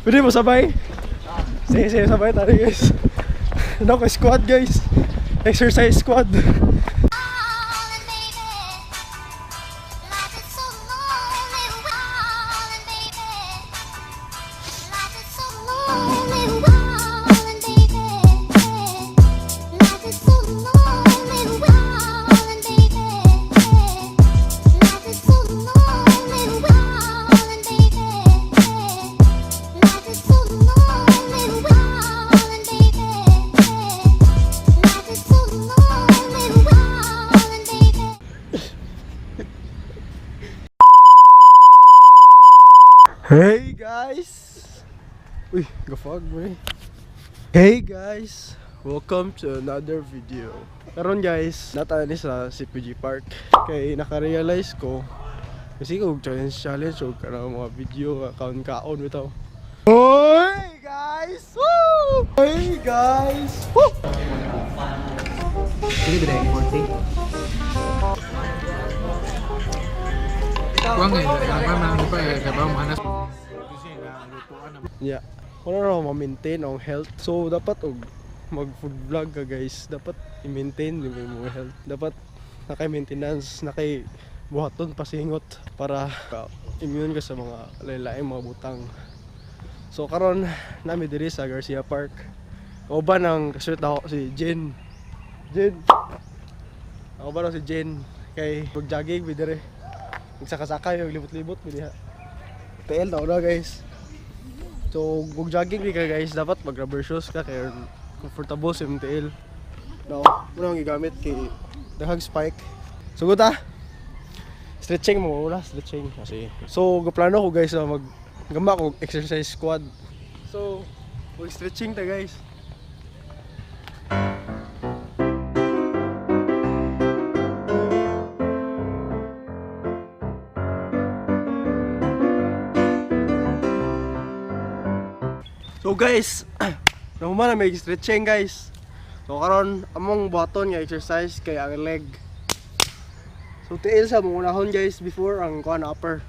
Pwede mo sabay? Sige, sabay tayo guys. Ano ko squad guys. Exercise squad. Hey guys! Uy, gafag bro. Hey guys! Welcome to another video. Karon guys, nataan ni sa CPG Park. Kay naka-realize ko kasi kung challenge o karang mga video kaon-kaon bitaw. Hey guys! Woo! Hey guys! Woo! Ini beda yang 40. Kuang ya, karena nang lupa ya, kayak mana? Yeah. Kung ano ma-maintain ang health. So dapat mag-food vlog ka guys. Dapat i-maintain yung mga health. Dapat naka-maintenance, naka-buhaton pasingot para immune ka sa mga lain-laing mga butang. So karon nami diri sa Garcia Park. Kauban ang kasulit ako si Jen. Kauban ako si Jen kay mag-jogging mi diri. Nagsaka-saka yung libot-libot mi diha. TL na guys. So, kung jogging ka guys, dapat mag-rubber shoes ka kaya comfortable sa MTL. No, muna ang gigamit kay daghang spike. Sugod stretching mo muna, stretching kasi. So, gaplano ko guys na maggamba ko exercise squad. So, mag-stretching ta guys. So guys, naman na may stretching guys. So karon among buhaton nga exercise kay ang leg. So tiil sa mong unahon guys before ang kuan upper.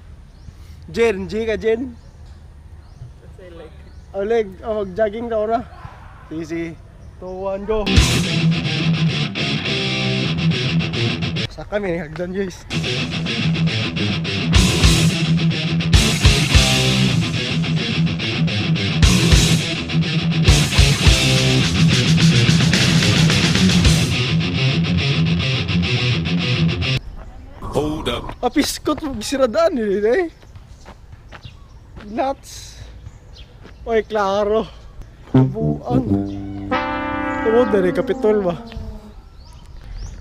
Jen, ka Jen? Let's say leg. Oh leg, mag-jogging daw na. Easy. 2, 1, go. Sa kami hagdan guys. Hold up. Apiskot mo gisiradaan yun eh. Nuts. Oy, klaro. Kabuang. Tumod na rin, kapitol ba?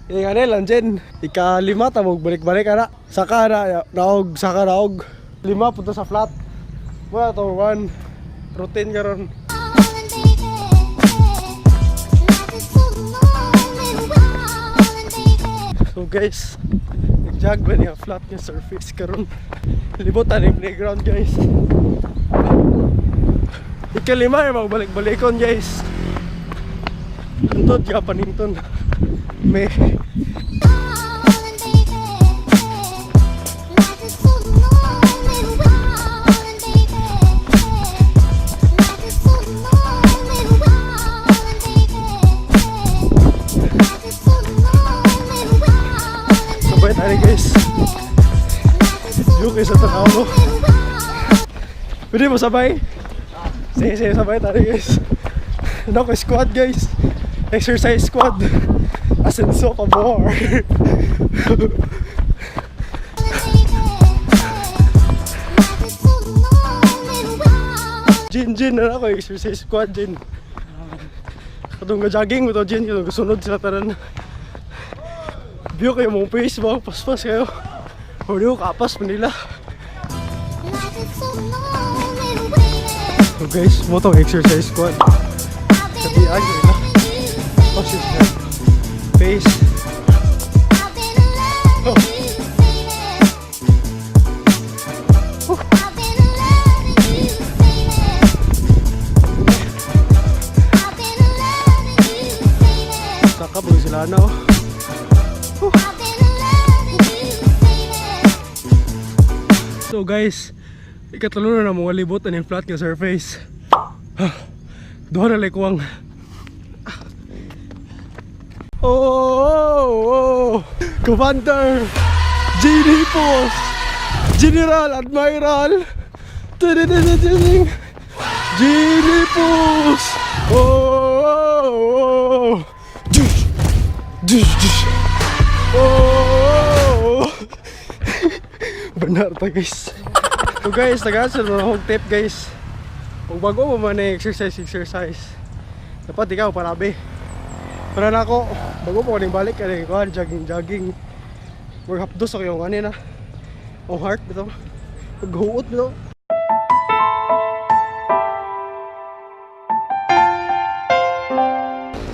Yung nga lang dyan, ika-5 ta magbalik-balik ka na. Saka naog. 5 punta sa flat. Muna to 1. Routine ka ron. So guys, jag ba niya flat yung surface karon. Libutan yung playground guys. Ika-5 yung magbalik-balikon guys. Antod ka panington. May sabay tayo guys. View kayo sa tanaw mo. Pwede mo sabay? Sige, sabay tayo guys. Ano ko squad guys. Exercise squad. Asesensopamore. Jin na ako exercise squad Jin. Katong jogging mo to Jin, katong sunod sila tanan. View kayo mong face mo, paspas kayo. Huli ko kapas pa nila. So guys, mo tong exercise squad. Sabihan ko nila. Oh shit man. Face. Oh. Saka po sila na oh. So guys, Ikatlo na mga libot na yung flat nga surface. Duha na likuwang. Oh, Commander Genie Post General Admiral Genie Post. Oh, oh. Benar ta guys. So guys, nag-answer na akong tip guys. Kung bago mo man exercise, dapat ikaw parabi. Para na ako, bago po kaning balik kaning kuan jogging. Maghapdos ako yung kanina. Ang heart bitaw. Paghuot bitaw.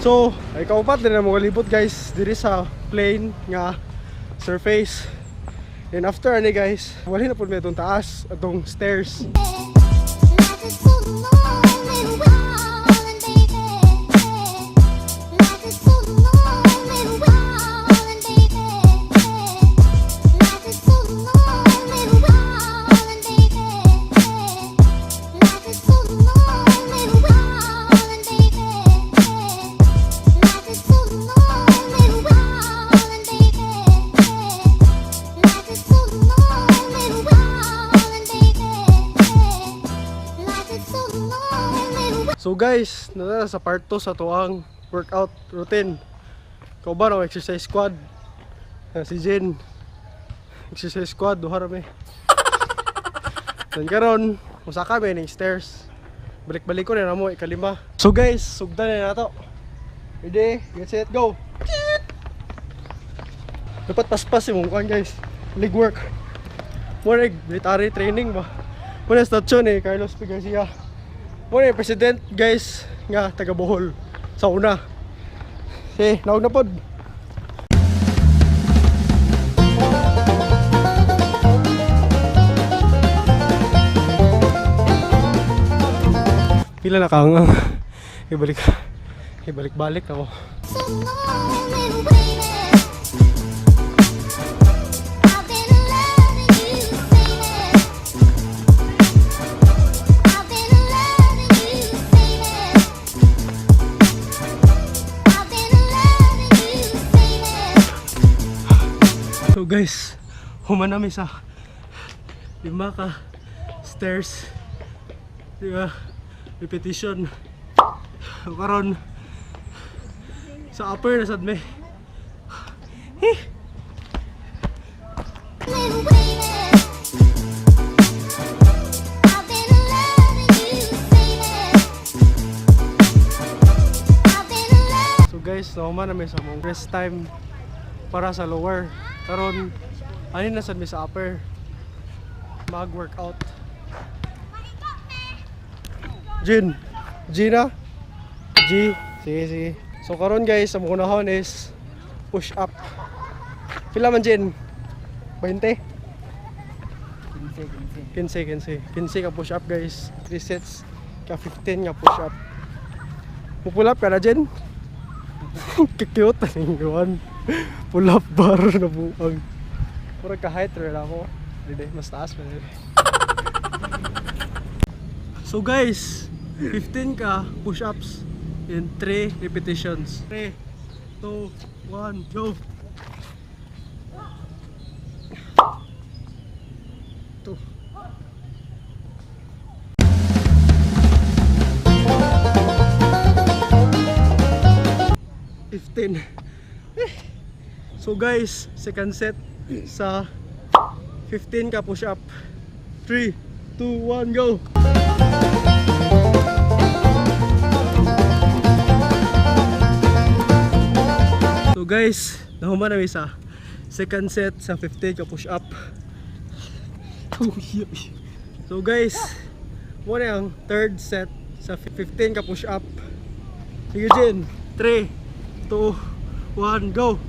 So, ay kaupat din na mga libot guys diri sa plain nga surface. And after ani guys, wala na pud may itong taas atong stairs. So guys, nasa sa part 2 sa tuang workout routine. Kau ba no exercise squad? Si Jen. Exercise squad duha ra mi. Dan karon, usa ka may ning stairs. Balik-balik ko na mo ikalima. So guys, sugdan na nato. Ready? Get set, go. Dapat paspas yung kuan guys. Leg work. More military training ba. Muna station eh Carlos P. Garcia. Muna yung president guys nga taga Bohol sa una. Okay, naog na pod. Pila na kang ibalik-balik ako. So guys, human namin sa 5 ka stairs, diba? Repetition. Karon sa upper na sad may. So guys, nahuman namin sa mong rest time para sa lower. Karon ani na sad mi sa upper mag-workout. Gina? G? Sige. So karon guys, ang unahon is push up. Pila man Jen? 20? 15 ka push up guys. 3 sets ka 15 nga push up. Pull up ka na Jen? Cute ang gawan. Pull up bar na buang. Pura ka height rin ako. Hindi, mas taas pa rin. So guys, 15 ka push-ups in 3 repetitions. 3, 2, 1, go! 2. So guys, second set sa 15 ka push-up. 3, 2, 1, go! So guys, nahuman namin sa second set sa 15 ka push-up. So guys, muna yung third set sa 15 ka push-up. Sige Jen, 3, 2, 1, go!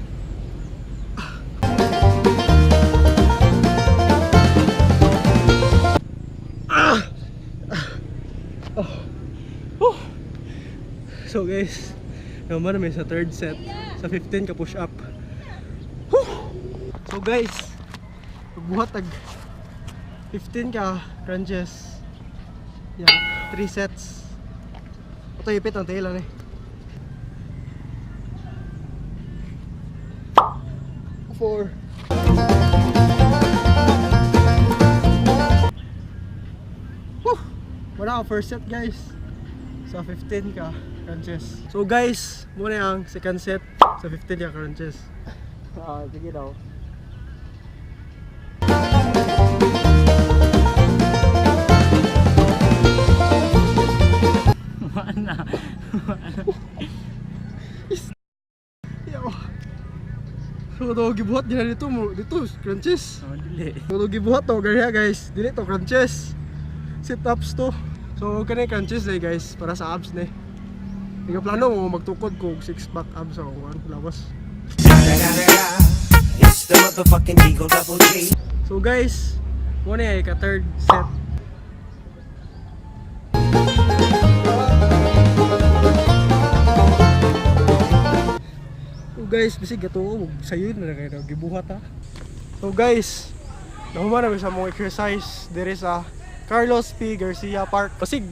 So guys, naman namin sa third set sa 15 ka push up. So guys, pagbuhatag 15 ka crunches. Yeah, 3 sets. Ito ipit ang tail eh. 4. Whew! Wala ka first set guys. Sa 15 ka crunches. So guys, muna ang second set sa 15 ka crunches. Sige daw. Mana? Yaw. So ito gibuhat nila dito mo dito crunches. Oh, dili. So ito gibuhat to ganyan guys. Dili to crunches. Sit ups to. So kanay crunches na guys para sa abs na. Ikaw plano mo magtukod ko 6 pack abs ako lawas. It's the motherfucking Eagle Double G. So guys, muna ay ka third set. So guys, bisig ato sayo na kayo gibuhat ha. So guys, nahuman na sa mga exercise diri sa Carlos P. Garcia Park. Basig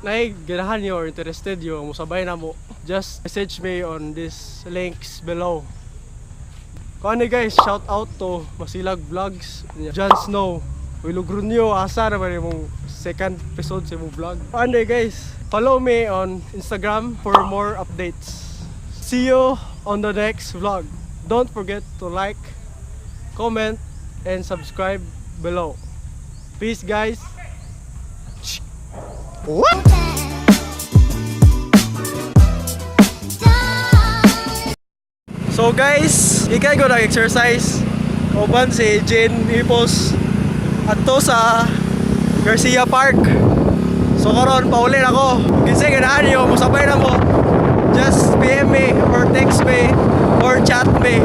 naig ganahan nyo or interested nyo, musabay na mo, just message me on these links below. Kung ano guys, shout out to Masilag Vlogs, John Snow, Wilogrunyo, asa naman yung second episode sa yung vlog. Kung ano guys, follow me on Instagram for more updates. See you on the next vlog. Don't forget to like, comment, and subscribe below. Peace guys. What? So guys, ikay ko nag-exercise uban si Jane Ipos adto sa Garcia Park. So karon paulin ako. Kinsa ganahan niyo, musabay na mo. Just PM me or text me or chat me.